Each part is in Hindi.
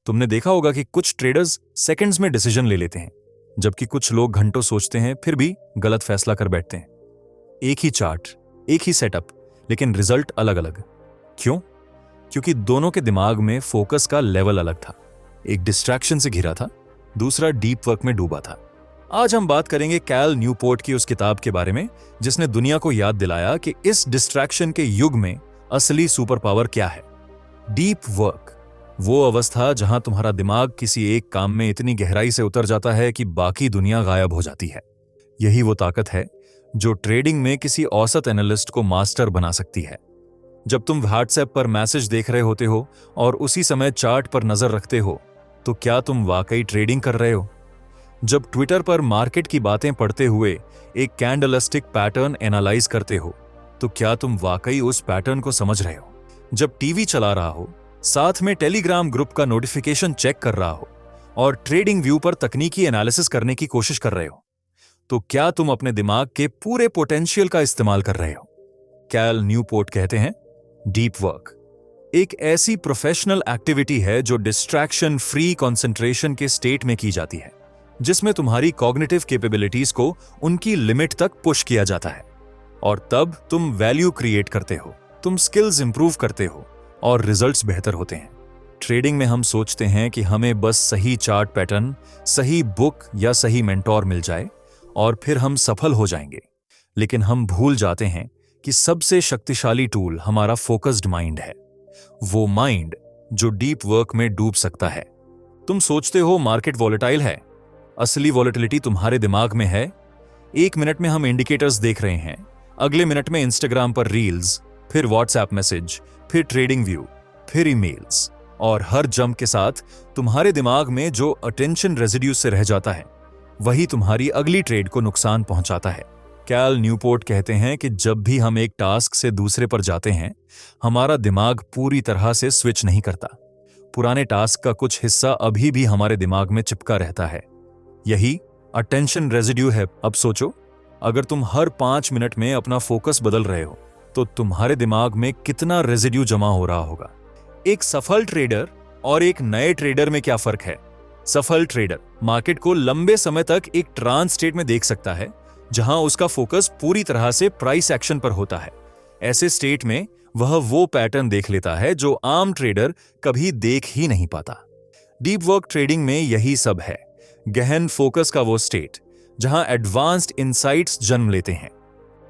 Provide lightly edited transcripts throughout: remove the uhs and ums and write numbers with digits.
तुमने देखा होगा कि कुछ ट्रेडर्स सेकंड्स में डिसीजन ले लेते हैं, जबकि कुछ लोग घंटों सोचते हैं फिर भी गलत फैसला कर बैठते हैं। एक ही चार्ट, एक ही सेटअप, लेकिन रिजल्ट अलग अलग। क्यों? क्योंकि दोनों के दिमाग में फोकस का लेवल अलग था। एक डिस्ट्रैक्शन से घिरा था, दूसरा डीप वर्क में डूबा था। आज हम बात करेंगे कैल न्यूपोर्ट की उस किताब के बारे में जिसने दुनिया को याद दिलाया कि इस डिस्ट्रैक्शन के युग में असली सुपर पावर क्या है। डीप वर्क, वो अवस्था जहां तुम्हारा दिमाग किसी एक काम में इतनी गहराई से उतर जाता है कि बाकी दुनिया गायब हो जाती है। यही वो ताकत है जो ट्रेडिंग में किसी औसत एनालिस्ट को मास्टर बना सकती है। जब तुम व्हाट्सएप पर मैसेज देख रहे होते हो और उसी समय चार्ट पर नजर रखते हो, तो क्या तुम वाकई ट्रेडिंग कर रहे हो? जब ट्विटर पर मार्केट की बातें पढ़ते हुए एक कैंडलस्टिक पैटर्न एनालाइज करते हो, तो क्या तुम वाकई उस पैटर्न को समझ रहे हो? जब टीवी चला रहा हो, साथ में टेलीग्राम ग्रुप का नोटिफिकेशन चेक कर रहा हो और ट्रेडिंग व्यू पर तकनीकी एनालिसिस करने की कोशिश कर रहे हो, तो क्या तुम अपने दिमाग के पूरे पोटेंशियल का इस्तेमाल कर रहे हो? कैल न्यूपोर्ट कहते हैं, डीप वर्क एक ऐसी प्रोफेशनल एक्टिविटी है जो डिस्ट्रैक्शन फ्री कंसंट्रेशन के स्टेट में की जाती है, जिसमें तुम्हारी कॉग्निटिव कैपेबिलिटीज को उनकी लिमिट तक पुश किया जाता है और तब तुम वैल्यू क्रिएट करते हो, तुम स्किल्स इंप्रूव करते हो और रिजल्ट्स बेहतर होते हैं। ट्रेडिंग में हम सोचते हैं कि हमें बस सही चार्ट पैटर्न, सही बुक या सही मेंटोर मिल जाए और फिर हम सफल हो जाएंगे, लेकिन हम भूल जाते हैं कि सबसे शक्तिशाली टूल हमारा फोकस्ड माइंड है। वो माइंड जो डीप वर्क में डूब सकता है। तुम सोचते हो मार्केट वॉलेटाइल है, असली वॉलेटिलिटी तुम्हारे दिमाग में है। एक मिनट में हम इंडिकेटर्स देख रहे हैं, अगले मिनट में इंस्टाग्राम पर रील्स, फिर व्हाट्सएप मैसेज, फिर ट्रेडिंग व्यू, फिर ईमेल्स, और हर जंप के साथ तुम्हारे दिमाग में जो अटेंशन रेजिड्यू से रह जाता है, वही तुम्हारी अगली ट्रेड को नुकसान पहुंचाता है। कैल न्यूपोर्ट कहते हैं कि जब भी हम एक टास्क से दूसरे पर जाते हैं, हमारा दिमाग पूरी तरह से स्विच नहीं करता। पुराने टास्क का कुछ हिस्सा अभी भी हमारे दिमाग में चिपका रहता है। यही अटेंशन रेजिड्यू है। अब सोचो, अगर तुम हर 5 मिनट में अपना फोकस बदल रहे हो, तो तुम्हारे दिमाग में कितना रेजिड्यू जमा हो रहा होगा। एक सफल ट्रेडर और एक नए ट्रेडर में क्या फर्क है? सफल ट्रेडर मार्केट को लंबे समय तक एक ट्रांस स्टेट में देख सकता है, जहां उसका फोकस पूरी तरह से प्राइस एक्शन पर होता है। ऐसे स्टेट में वह वो पैटर्न देख लेता है जो आम ट्रेडर कभी देख ही नहीं पाता। डीप वर्क ट्रेडिंग में यही सब है, गहन फोकस का वो स्टेट जहां एडवांस्ड इनसाइट्स जन्म लेते हैं।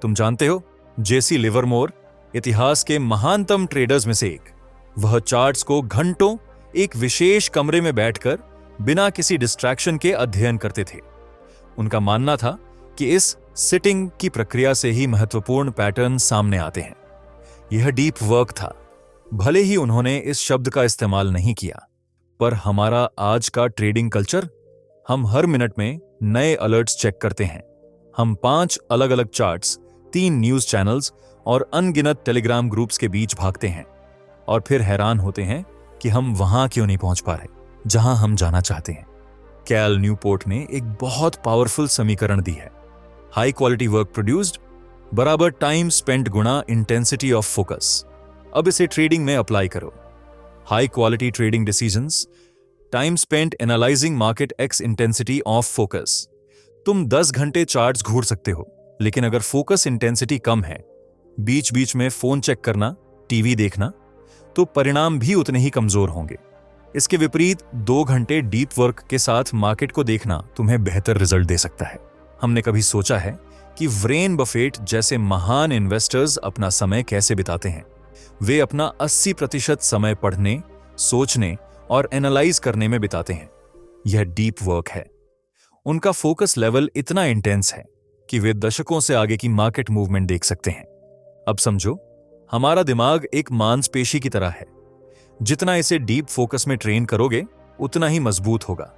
तुम जानते हो, जेसी लिवरमोर इतिहास के महानतम ट्रेडर्स में से एक, वह चार्ट्स को घंटों एक विशेष कमरे में बैठकर बिना किसी डिस्ट्रैक्शन के अध्ययन करते थे। उनका मानना था कि इस सिटिंग की प्रक्रिया से ही महत्वपूर्ण पैटर्न सामने आते हैं। यह डीप वर्क था। भले ही उन्होंने इस शब्द का इस्तेमाल नहीं किया, पर हमारा आज का ट्रेडिंग कल्चर, हम हर मिनट में नए अलर्ट्स चेक करते हैं। हम 5 अलग अलग चार्ट्स, 3 न्यूज चैनल्स और अनगिनत टेलीग्राम ग्रुप्स के बीच भागते हैं और फिर हैरान होते हैं कि हम वहां क्यों नहीं पहुंच पा रहे जहां हम जाना चाहते हैं। कैल न्यूपोर्ट ने एक बहुत पावरफुल समीकरण दी है, हाई क्वालिटी वर्क प्रोड्यूस्ड बराबर टाइम स्पेंट गुणा इंटेंसिटी ऑफ फोकस। अब इसे ट्रेडिंग में अप्लाई करो। High quality trading decisions, time spent analysing market x intensity of focus. तुम 10 घंटे चार्ट्स घूर सकते हो, लेकिन अगर फोकस इंटेंसिटी कम है, बीच बीच में फोन चेक करना, टीवी देखना, तो परिणाम भी उतने ही कमजोर होंगे। इसके विपरीत 2 घंटे डीप वर्क के साथ मार्केट को देखना तुम्हें बेहतर रिजल्ट दे सकता है। हमने कभी सोचा है कि वरेन बफेट जैसे महान इन्वेस्टर्स अपना समय कैसे बिताते हैं? वे अपना 80% समय पढ़ने, सोचने और एनालाइज करने में बिताते हैं। यह डीप वर्क है। उनका फोकस लेवल इतना इंटेंस है कि वे दशकों से आगे की मार्केट मूवमेंट देख सकते हैं। अब समझो, हमारा दिमाग एक मांसपेशी की तरह है। जितना इसे डीप फोकस में ट्रेन करोगे, उतना ही मजबूत होगा।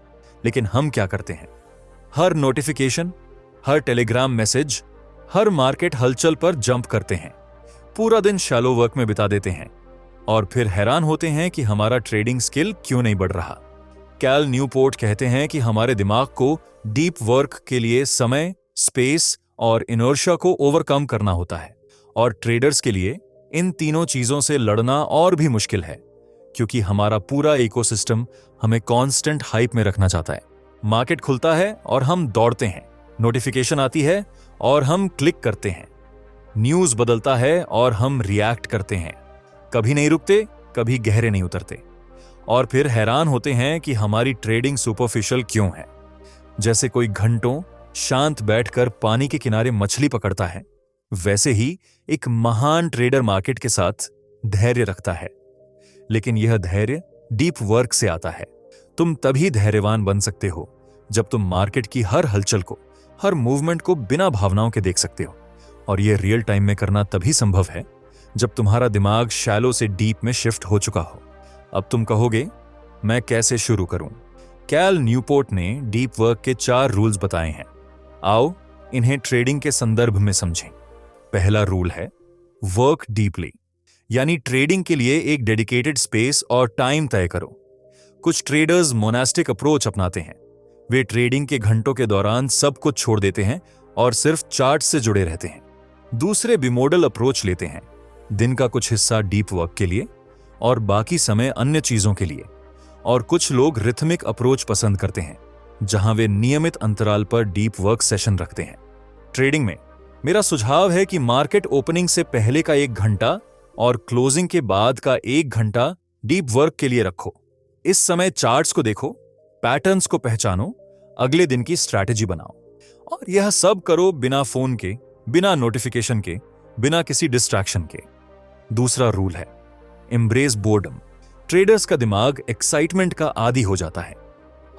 लेकिन हम क्या करते हैं? हर नोटिफिकेशन, हर टेलीग्राम मैसेज, हर मार्केट हलचल पर जंप करते हैं, पूरा दिन शैलो वर्क में बिता देते हैं और फिर हैरान होते हैं कि हमारा ट्रेडिंग स्किल क्यों नहीं बढ़ रहा। कैल न्यूपोर्ट कहते हैं कि हमारे दिमाग को डीप वर्क के लिए समय, स्पेस और इनर्शिया को ओवरकम करना होता है, और ट्रेडर्स के लिए इन तीनों चीजों से लड़ना और भी मुश्किल है, क्योंकि हमारा पूरा इकोसिस्टम हमें कांस्टेंट हाइप में रखना चाहता है। मार्केट खुलता है और हम दौड़ते हैं, नोटिफिकेशन आती है और हम क्लिक करते हैं, न्यूज़ बदलता है और हम रिएक्ट करते हैं, कभी नहीं रुकते, कभी गहरे नहीं उतरते, और फिर हैरान होते हैं कि हमारी ट्रेडिंग सुपरफिशियल क्यों है। जैसे कोई घंटों शांत बैठकर पानी के किनारे मछली पकड़ता है, वैसे ही एक महान ट्रेडर मार्केट के साथ धैर्य रखता है। लेकिन यह धैर्य डीप वर्क से आता है। तुम तभी धैर्यवान बन सकते हो जब तुम मार्केट की हर हलचल को, हर मूवमेंट को बिना भावनाओं के देख सकते हो। और यह रियल टाइम में करना तभी संभव है जब तुम्हारा दिमाग शैलो से डीप में शिफ्ट हो चुका हो। अब तुम कहोगे, मैं कैसे शुरू करूं? कैल न्यूपोर्ट ने डीप वर्क के 4 रूल्स बताए हैं। आओ इन्हें ट्रेडिंग के संदर्भ में समझें। पहला रूल है वर्क डीपली, यानी ट्रेडिंग के लिए एक डेडिकेटेड स्पेस और टाइम तय करो। कुछ ट्रेडर्स मोनास्टिक अप्रोच अपनाते हैं। वे ट्रेडिंग के घंटों के दौरान सब कुछ छोड़ देते हैं और सिर्फ चार्ट से जुड़े रहते हैं। दूसरे बिमोडल अप्रोच लेते हैं, दिन का कुछ हिस्सा डीप वर्क के लिए और बाकी समय अन्य चीजों के लिए। और कुछ लोग रिथमिक अप्रोच पसंद करते हैं, जहां वे नियमित अंतराल पर डीप वर्क सेशन रखते हैं। ट्रेडिंग में मेरा सुझाव है कि मार्केट ओपनिंग से पहले का 1 घंटा और क्लोजिंग के बाद का 1 घंटा डीप वर्क के लिए रखो। इस समय चार्ट्स को देखो, पैटर्न्स को पहचानो, अगले दिन की स्ट्रैटेजी बनाओ। और यह सब करो बिना फोन के, बिना नोटिफिकेशन के, बिना किसी डिस्ट्रैक्शन के। दूसरा रूल है एम्ब्रेस बोर्डम। ट्रेडर्स का दिमाग एक्साइटमेंट का आदी हो जाता है।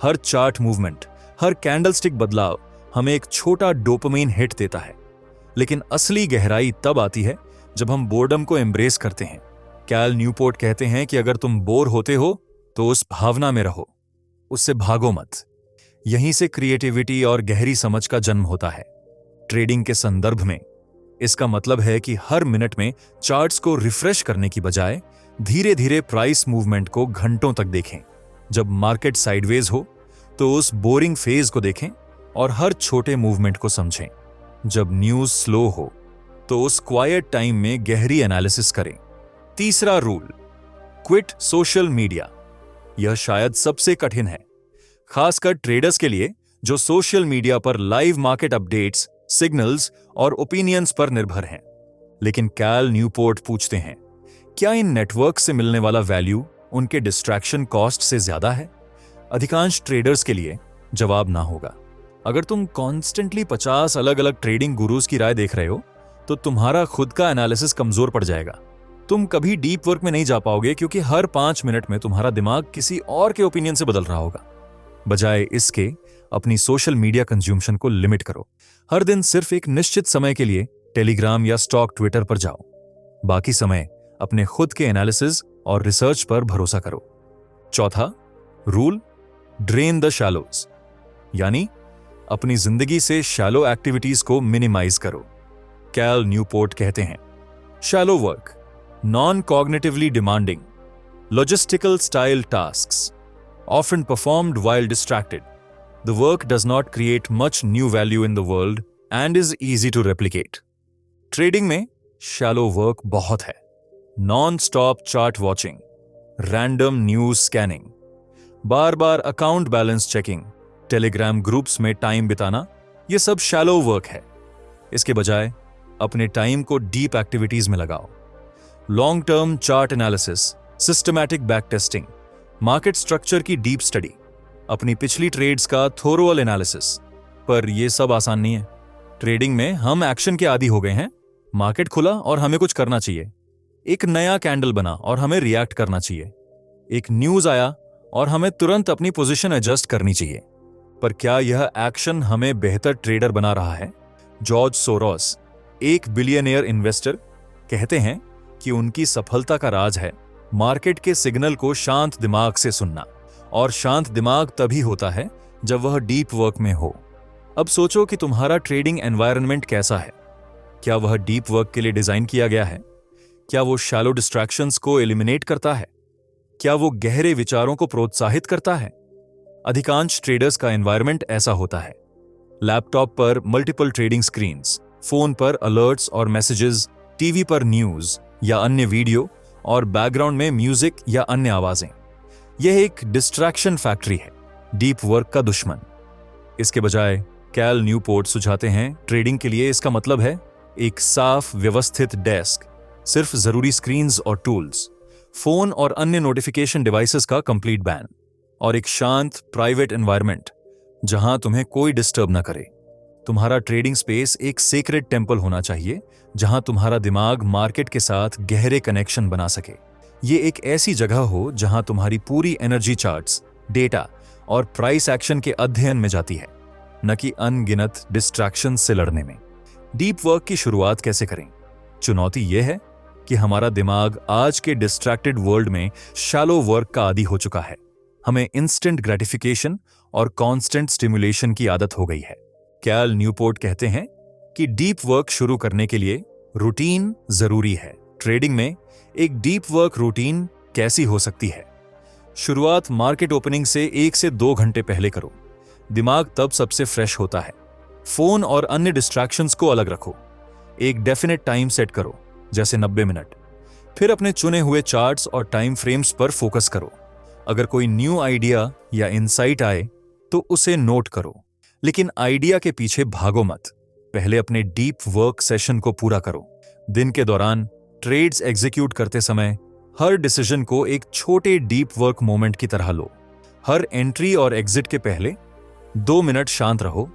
हर चार्ट मूवमेंट, हर कैंडलस्टिक बदलाव हमें एक छोटा डोपामाइन हिट देता है। लेकिन असली गहराई तब आती है जब हम बोर्डम को एम्ब्रेस करते हैं। कैल न्यूपोर्ट कहते हैं कि अगर तुम बोर होते हो तो उस भावना में रहो, उससे भागो मत। यहीं से क्रिएटिविटी और गहरी समझ का जन्म होता है। ट्रेडिंग के संदर्भ में इसका मतलब है कि हर मिनट में चार्ट्स को रिफ्रेश करने की बजाय धीरे धीरे प्राइस मूवमेंट को घंटों तक देखें। जब मार्केट साइडवेज हो तो उस बोरिंग फेज को देखें और हर छोटे मूवमेंट को समझें। जब न्यूज स्लो हो तो उस क्वाइट टाइम में गहरी एनालिसिस करें। तीसरा रूल, क्विट सोशल मीडिया। यह शायद सबसे कठिन है, खासकर ट्रेडर्स के लिए जो सोशल मीडिया पर लाइव मार्केट अपडेट्स, सिग्नल्स और ओपिनियंस पर निर्भर हैं। लेकिन कैल न्यूपोर्ट पूछते हैं, क्या इन नेटवर्क से मिलने वाला वैल्यू उनके डिस्ट्रैक्शन कॉस्ट से ज्यादा है? अधिकांश ट्रेडर्स के लिए जवाब ना होगा। अगर तुम कॉन्स्टेंटली 50 अलग अलग ट्रेडिंग गुरुज की राय देख रहे हो तो तुम्हारा खुद का एनालिसिस कमजोर पड़ जाएगा। तुम कभी डीप वर्क में नहीं जा पाओगे, क्योंकि हर 5 मिनट में तुम्हारा दिमाग किसी और के ओपिनियन से बदल रहा होगा। बजाय इसके अपनी सोशल मीडिया कंज्यूमशन को लिमिट करो। हर दिन सिर्फ एक निश्चित समय के लिए टेलीग्राम या स्टॉक ट्विटर पर जाओ। बाकी समय अपने खुद के एनालिसिस और रिसर्च पर भरोसा करो। चौथा रूल, ड्रेन द शैलोज, यानी अपनी जिंदगी से शैलो एक्टिविटीज को मिनिमाइज करो। कैल न्यूपोर्ट कहते हैं, shallow work, non cognitively demanding, logistical style tasks, often performed while distracted. The work does not create much new value in the world and is easy to replicate. Trading में shallow work बहुत है। Non-stop chart watching, random news scanning, बार बार account balance checking, Telegram groups में टाइम बिताना, ये सब shallow work है। इसके बजाय अपने टाइम को डीप एक्टिविटीज में लगाओ। Long term chart analysis, systematic back testing, market structure की डीप स्टडी, अपनी पिछली ट्रेड्स का थोरोअल एनालिसिस। पर यह सब आसान नहीं है। ट्रेडिंग में हम एक्शन के आदी हो गए हैं। मार्केट खुला और हमें कुछ करना चाहिए। एक नया कैंडल बना और हमें रिएक्ट करना चाहिए। एक न्यूज आया और हमें तुरंत अपनी पोजीशन एडजस्ट करनी चाहिए। पर क्या यह एक्शन हमें बेहतर ट्रेडर बना रहा है? जॉर्ज सोरोस, एक बिलियनियर इन्वेस्टर, कहते हैं कि उनकी सफलता का राज है मार्केट के सिग्नल को शांत दिमाग से सुनना। और शांत दिमाग तभी होता है जब वह डीप वर्क में हो। अब सोचो कि तुम्हारा ट्रेडिंग एनवायरनमेंट कैसा है। क्या वह डीप वर्क के लिए डिजाइन किया गया है? क्या वो शैलो डिस्ट्रैक्शंस को एलिमिनेट करता है? क्या वो गहरे विचारों को प्रोत्साहित करता है? अधिकांश ट्रेडर्स का एनवायरनमेंट ऐसा होता है। लैपटॉप पर मल्टीपल ट्रेडिंग स्क्रीन्स, फोन पर अलर्ट्स और मैसेजेस, टीवी पर न्यूज या अन्य वीडियो और बैकग्राउंड में म्यूजिक या अन्य आवाजें। यह एक डिस्ट्रैक्शन फैक्ट्री है, डीप वर्क का दुश्मन। इसके बजाय कैल न्यूपोर्ट सुझाते हैं ट्रेडिंग के लिए इसका मतलब है एक साफ व्यवस्थित डेस्क, सिर्फ जरूरी स्क्रीन्स और टूल्स, फोन और अन्य नोटिफिकेशन डिवाइसेस का कंप्लीट बैन, और एक शांत प्राइवेट एनवायरनमेंट जहां तुम्हें कोई डिस्टर्ब ना करे। तुम्हारा ट्रेडिंग स्पेस एक सेक्रेड टेंपल होना चाहिए जहां तुम्हारा दिमाग मार्केट के साथ गहरे कनेक्शन बना सके। ये एक ऐसी जगह हो जहां तुम्हारी पूरी एनर्जी चार्ट्स, डेटा और प्राइस एक्शन के अध्ययन में जाती है, न कि अनगिनत डिस्ट्रैक्शन से लड़ने में। डीप वर्क की शुरुआत कैसे करें? चुनौती यह है कि हमारा दिमाग आज के डिस्ट्रैक्टेड वर्ल्ड में शैलो वर्क का आदी हो चुका है। हमें इंस्टेंट ग्रेटिफिकेशन और कांस्टेंट स्टिमुलेशन की आदत हो गई है। कैल न्यूपोर्ट कहते हैं कि डीप वर्क शुरू करने के लिए रूटीन जरूरी है। ट्रेडिंग में एक डीप वर्क रूटीन कैसी हो सकती है? शुरुआत मार्केट ओपनिंग से 1 से 2 घंटे पहले करो। दिमाग तब सबसे फ्रेश होता है। फोन और अन्य डिस्ट्रैक्शंस को अलग रखो। एक डेफिनेट टाइम सेट करो, जैसे 90 मिनट। फिर अपने चुने हुए चार्ट्स और टाइम फ्रेम्स पर फोकस करो। अगर कोई न्यू आइडिया या इंसाइट आए तो उसे नोट करो, लेकिन आइडिया के पीछे भागो मत। पहले अपने डीप वर्क सेशन को पूरा करो। दिन के दौरान ट्रेड्स एग्जीक्यूट करते समय हर डिसीजन को एक छोटे डीप वर्क मोमेंट की तरह लो। हर एंट्री और एग्जिट के पहले 2 मिनट शांत रहो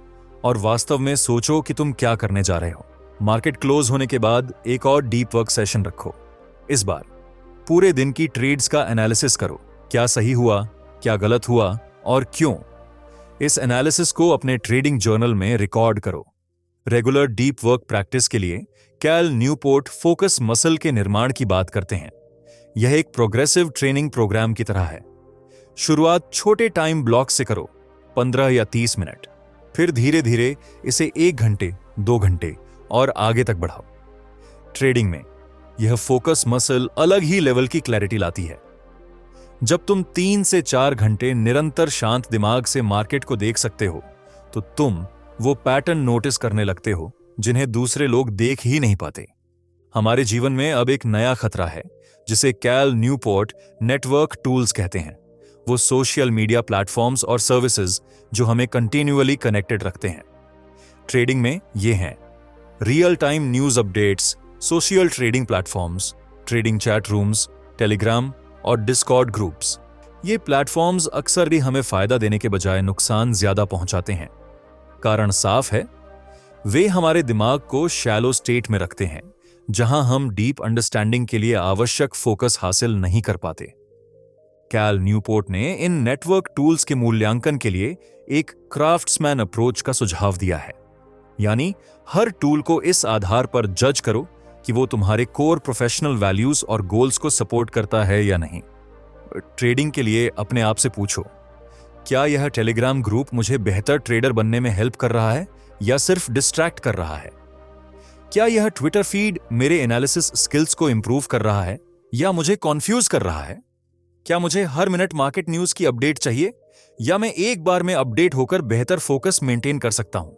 और वास्तव में सोचो कि तुम क्या करने जा रहे हो। मार्केट क्लोज होने के बाद एक और डीप वर्क सेशन रखो। इस बार पूरे दिन की ट्रेड्स का एनालिसिस करो। क्या सही हुआ, क्या गलत हुआ और क्यों। इस एनालिसिस को अपने ट्रेडिंग जर्नल में रिकॉर्ड करो। रेगुलर डीप वर्क प्रैक्टिस के लिए कैल न्यूपोर्ट फोकस मसल के निर्माण की बात करते हैं। यह एक प्रोग्रेसिव ट्रेनिंग प्रोग्राम की तरह है। शुरुआत छोटे टाइम ब्लॉक से करो, 15 या 30 मिनट। फिर धीरे धीरे इसे 1 घंटे, 2 घंटे और आगे तक बढ़ाओ। ट्रेडिंग में यह फोकस मसल अलग ही लेवल की क्लैरिटी लाती है। जब तुम 3 से 4 घंटे निरंतर शांत दिमाग से मार्केट को देख सकते हो, तो तुम वो पैटर्न नोटिस करने लगते हो जिन्हें दूसरे लोग देख ही नहीं पाते। हमारे जीवन में अब एक नया खतरा है जिसे कैल न्यूपोर्ट नेटवर्क टूल्स कहते हैं। वो सोशल मीडिया प्लेटफॉर्म्स और सर्विसेज जो हमें कंटिन्यूअली कनेक्टेड रखते हैं। ट्रेडिंग में ये हैं real time news updates, social trading platforms, trading chat rooms, Telegram और डिस्कॉर्ड ग्रुप्स। ये प्लेटफॉर्म्स अक्सर भी हमें फायदा देने के बजाय नुकसान ज्यादा पहुंचाते हैं। कारण साफ है, वे हमारे दिमाग को शैलो स्टेट में रखते हैं जहां हम डीप अंडरस्टैंडिंग के लिए आवश्यक फोकस हासिल नहीं कर पाते। कैल न्यूपोर्ट ने इन नेटवर्क टूल्स के मूल्यांकन के लिए एक क्राफ्ट्समैन अप्रोच का सुझाव दिया है, यानी हर टूल को इस आधार पर जज करो कि वो तुम्हारे कोर प्रोफेशनल वैल्यूज और गोल्स को सपोर्ट करता है या नहीं। ट्रेडिंग के लिए अपने आप से पूछो, क्या यह टेलीग्राम ग्रुप मुझे बेहतर ट्रेडर बनने में हेल्प कर रहा है या सिर्फ डिस्ट्रैक्ट कर रहा है? क्या यह ट्विटर फीड मेरे एनालिसिस स्किल्स को इंप्रूव कर रहा है या मुझे कॉन्फ्यूज कर रहा है? क्या मुझे हर मिनट मार्केट न्यूज की अपडेट चाहिए या मैं एक बार में अपडेट होकर बेहतर फोकस मेंटेन कर सकता हूं?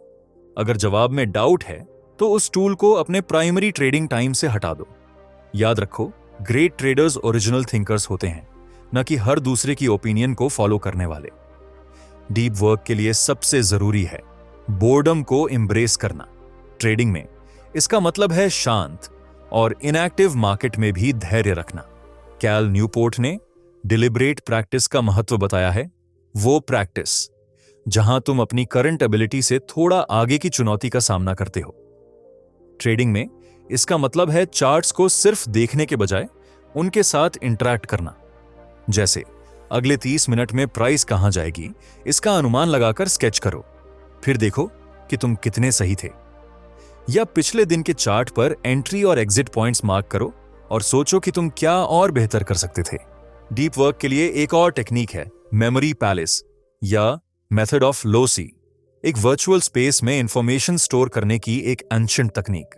अगर जवाब में डाउट है तो उस टूल को अपने प्राइमरी ट्रेडिंग टाइम से हटा दो। याद रखो, ग्रेट ट्रेडर्स ओरिजिनल थिंकर्स होते हैं, न कि हर दूसरे की ओपिनियन को फॉलो करने वाले। डीप वर्क के लिए सबसे जरूरी है बोर्डम को एम्ब्रेस करना। ट्रेडिंग में इसका मतलब है शांत और इनएक्टिव मार्केट में भी धैर्य रखना। कैल न्यूपोर्ट ने डिलिबरेट प्रैक्टिस का महत्व बताया है, वो प्रैक्टिस जहां तुम अपनी करंट एबिलिटी से थोड़ा आगे की चुनौती का सामना करते हो। ट्रेडिंग में इसका मतलब है चार्ट्स को सिर्फ देखने के बजाय उनके साथ इंटरैक्ट करना। जैसे अगले 30 मिनट में प्राइस कहां जाएगी, इसका अनुमान लगाकर स्केच करो। फिर देखो कि तुम कितने सही थे। या पिछले दिन के चार्ट पर एंट्री और एग्जिट पॉइंट्स मार्क करो और सोचो कि तुम क्या और बेहतर कर सकते थे। डीप वर्क के लिए एक और टेक्निक है मेमोरी पैलेस या मेथड ऑफ लोसी, एक वर्चुअल स्पेस में इंफॉर्मेशन स्टोर करने की एक एंशिएंट तकनीक।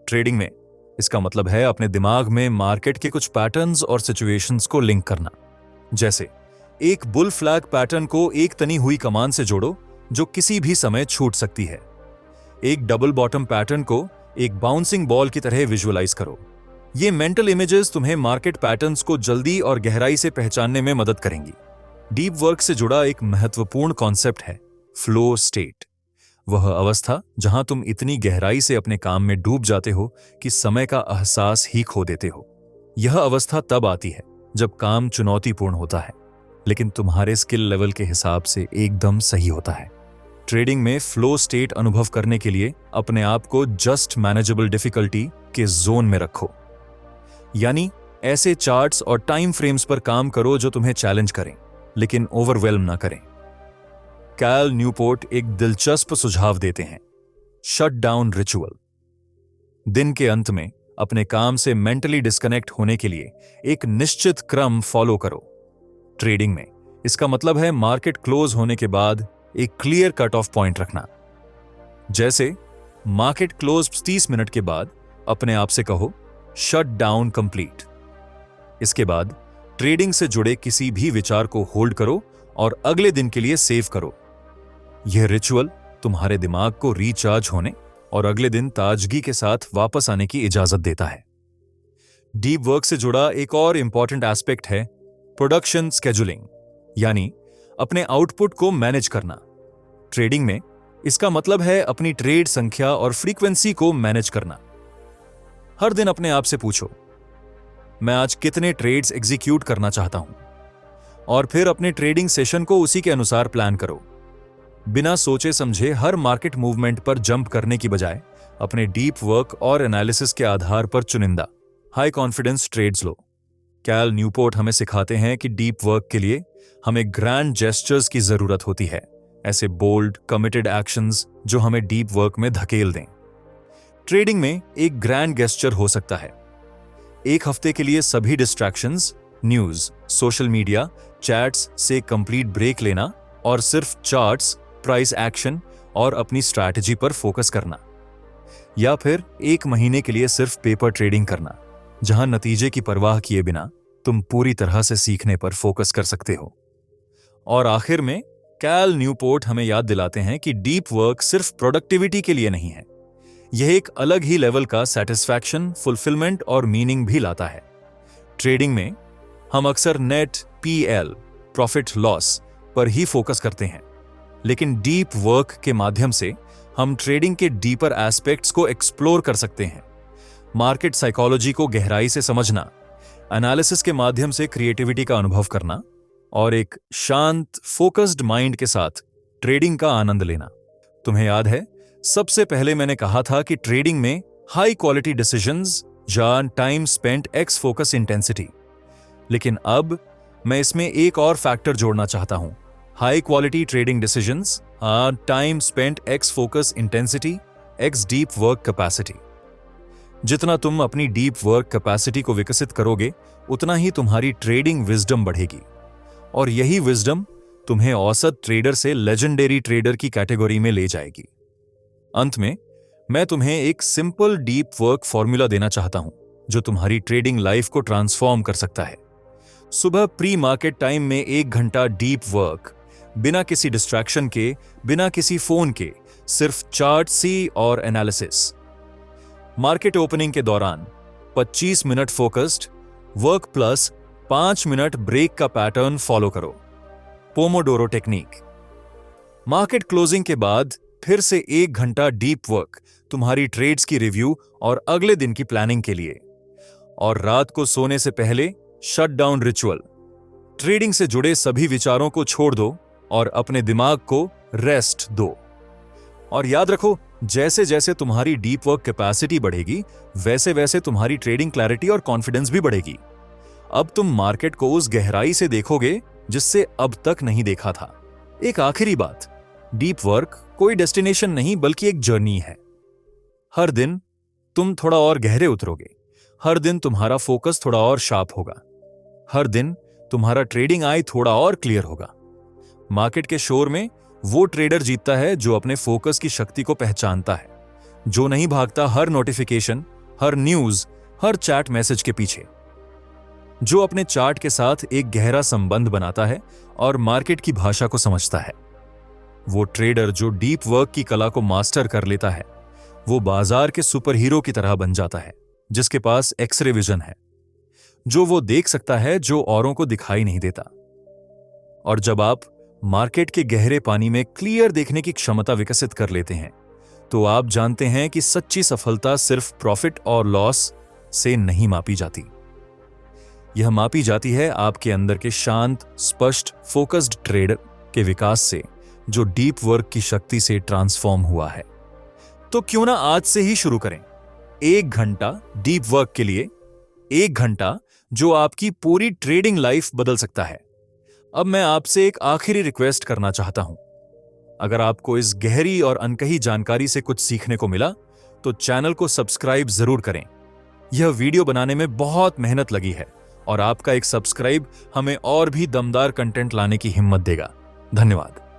ट्रेडिंग में इसका मतलब है अपने दिमाग में मार्केट के कुछ पैटर्न्स और सिचुएशंस को लिंक करना। जैसे एक बुल फ्लैग पैटर्न को एक तनी हुई कमान से जोड़ो जो किसी भी समय छूट सकती है। एक डबल बॉटम पैटर्न को एक बाउंसिंग बॉल की तरह विजुअलाइज करो। ये मेंटल इमेजेस तुम्हें मार्केट पैटर्न्स को जल्दी और गहराई से पहचानने में मदद करेंगी। डीप वर्क से जुड़ा एक महत्वपूर्ण कॉन्सेप्ट है फ्लो स्टेट। वह अवस्था जहां तुम इतनी गहराई से अपने काम में डूब जाते हो कि समय का एहसास ही खो देते हो। यह अवस्था तब आती है जब काम चुनौतीपूर्ण होता है, लेकिन तुम्हारे स्किल लेवल के हिसाब से एकदम सही होता है। ट्रेडिंग में फ्लो स्टेट अनुभव करने के लिए अपने आप को जस्ट मैनेजेबल डिफिकल्टी के जोन में रखो, यानी ऐसे चार्ट्स और टाइम फ्रेम्स पर काम करो जो तुम्हें चैलेंज करें लेकिन ओवरवेल्म ना करें। कैल न्यूपोर्ट एक दिलचस्प सुझाव देते हैं, शट डाउन रिचुअल। दिन के अंत में अपने काम से मेंटली डिस्कनेक्ट होने के लिए एक निश्चित क्रम फॉलो करो। ट्रेडिंग में इसका मतलब है मार्केट क्लोज होने के बाद एक क्लियर कट ऑफ पॉइंट रखना। जैसे मार्केट क्लोज 30 मिनट के बाद अपने आप से कहो शट डाउन कंप्लीट। इसके बाद ट्रेडिंग से जुड़े किसी भी विचार को होल्ड करो और अगले दिन के लिए सेव करो। यह रिचुअल तुम्हारे दिमाग को रिचार्ज होने और अगले दिन ताजगी के साथ वापस आने की इजाजत देता है। डीप वर्क से जुड़ा एक और इंपॉर्टेंट एस्पेक्ट है प्रोडक्शन स्केड्यूलिंग, यानी अपने आउटपुट को मैनेज करना। ट्रेडिंग में इसका मतलब है अपनी ट्रेड संख्या और फ्रीक्वेंसी को मैनेज करना। हर दिन अपने आप से पूछो, मैं आज कितने ट्रेड्स एग्जीक्यूट करना चाहता हूं, और फिर अपने ट्रेडिंग सेशन को उसी के अनुसार प्लान करो। बिना सोचे समझे हर मार्केट मूवमेंट पर जंप करने की बजाय अपने डीप वर्क और एनालिसिस के आधार पर चुनिंदा हाई कॉन्फिडेंस ट्रेड्स लो। कैल न्यूपोर्ट हमें सिखाते हैं कि डीप वर्क के लिए हमें ग्रैंड जेस्चर्स की जरूरत होती है, ऐसे बोल्ड कमिटेड एक्शंस जो हमें डीप वर्क में धकेल दें। ट्रेडिंग में एक ग्रैंड गेस्चर हो सकता है एक हफ्ते के लिए सभी distractions, news, social media, chats से कंप्लीट ब्रेक लेना और सिर्फ चार्ट्स, प्राइस एक्शन और अपनी स्ट्रैटेजी पर फोकस करना। या फिर एक महीने के लिए सिर्फ पेपर ट्रेडिंग करना, जहां नतीजे की परवाह किए बिना तुम पूरी तरह से सीखने पर फोकस कर सकते हो। और आखिर में कैल न्यूपोर्ट हमें याद दिलाते हैं कि डीप वर्क सिर्फ प्रोडक्टिविटी के लिए नहीं है, यह एक अलग ही लेवल का सेटिस्फैक्शन, फुलफिलमेंट और मीनिंग भी लाता है। ट्रेडिंग में हम अक्सर नेट पीएल, प्रॉफिट लॉस पर ही फोकस करते हैं, लेकिन डीप वर्क के माध्यम से हम ट्रेडिंग के डीपर एस्पेक्ट्स को एक्सप्लोर कर सकते हैं। मार्केट साइकोलॉजी को गहराई से समझना, एनालिसिस के माध्यम से क्रिएटिविटी का अनुभव करना और एक शांत फोकस्ड माइंड के साथ ट्रेडिंग का आनंद लेना। तुम्हें याद है सबसे पहले मैंने कहा था कि ट्रेडिंग में हाई क्वालिटी डिसीजंस या time spent X focus intensity, लेकिन अब मैं इसमें एक और फैक्टर जोड़ना चाहता हूं, high quality trading decisions are time spent X focus intensity X deep work capacity. जितना तुम अपनी डीप वर्क कैपेसिटी को विकसित करोगे उतना ही तुम्हारी ट्रेडिंग विजडम बढ़ेगी, और यही विजडम तुम्हें औसत ट्रेडर से लेजेंडरी ट्रेडर की कैटेगरी में ले जाएगी। अंत में मैं तुम्हें एक सिंपल डीप वर्क फॉर्मूला देना चाहता हूं जो तुम्हारी ट्रेडिंग लाइफ को ट्रांसफॉर्म कर सकता है। सुबह प्री मार्केट टाइम में 1 घंटा डीप वर्क, बिना किसी डिस्ट्रैक्शन के, बिना किसी फोन के, सिर्फ चार्ट सी और एनालिसिस। मार्केट ओपनिंग के दौरान 25 minute focused work plus 5 minute break का पैटर्न फॉलो करो, पोमोडोरो टेक्निक। मार्केट क्लोजिंग के बाद फिर से 1 घंटा डीप वर्क तुम्हारी ट्रेड्स की रिव्यू और अगले दिन की प्लानिंग के लिए। और रात को सोने से पहले शट डाउन रिचुअल। ट्रेडिंग से जुड़े सभी विचारों को छोड़ दो और अपने दिमाग को रेस्ट दो। और याद रखो, जैसे जैसे तुम्हारी डीप वर्क कैपेसिटी बढ़ेगी वैसे वैसे तुम्हारी ट्रेडिंग क्लैरिटी और कॉन्फिडेंस भी बढ़ेगी। अब तुम मार्केट को उस गहराई से देखोगे जिससे अब तक नहीं देखा था। एक आखिरी बात, डीप वर्क कोई डेस्टिनेशन नहीं बल्कि एक जर्नी है। हर दिन तुम थोड़ा और गहरे उतरोगे, हर दिन तुम्हारा फोकस थोड़ा और शार्प होगा, हर दिन तुम्हारा ट्रेडिंग आई थोड़ा और क्लियर होगा। मार्केट के शोर में वो ट्रेडर जीतता है जो अपने फोकस की शक्ति को पहचानता है, जो नहीं भागता हर नोटिफिकेशन, हर न्यूज, हर चैट मैसेज के पीछे, जो अपने चार्ट के साथ एक गहरा संबंध बनाता है और मार्केट की भाषा को समझता है। वो ट्रेडर जो डीप वर्क की कला को मास्टर कर लेता है, वो बाजार के सुपर हीरो की तरह बन जाता है, जिसके पास एक्सरे विजन है, जो वो देख सकता है जो औरों को दिखाई नहीं देता। और जब आप मार्केट के गहरे पानी में क्लियर देखने की क्षमता विकसित कर लेते हैं, तो आप जानते हैं कि सच्ची सफलता सिर्फ प्रॉफिट और लॉस से नहीं मापी जाती। यह मापी जाती है आपके अंदर के शांत, स्पष्ट, फोकस्ड ट्रेडर के विकास से, जो डीप वर्क की शक्ति से ट्रांसफॉर्म हुआ है। तो क्यों ना आज से ही शुरू करें 1 घंटा डीप वर्क के लिए, 1 घंटा जो आपकी पूरी ट्रेडिंग लाइफ बदल सकता है। अब मैं आपसे एक आखिरी रिक्वेस्ट करना चाहता हूं। अगर आपको इस गहरी और अनकही जानकारी से कुछ सीखने को मिला, तो चैनल को सब्सक्राइब जरूर करें। यह वीडियो बनाने में बहुत मेहनत लगी है और आपका एक सब्सक्राइब हमें और भी दमदार कंटेंट लाने की हिम्मत देगा। धन्यवाद।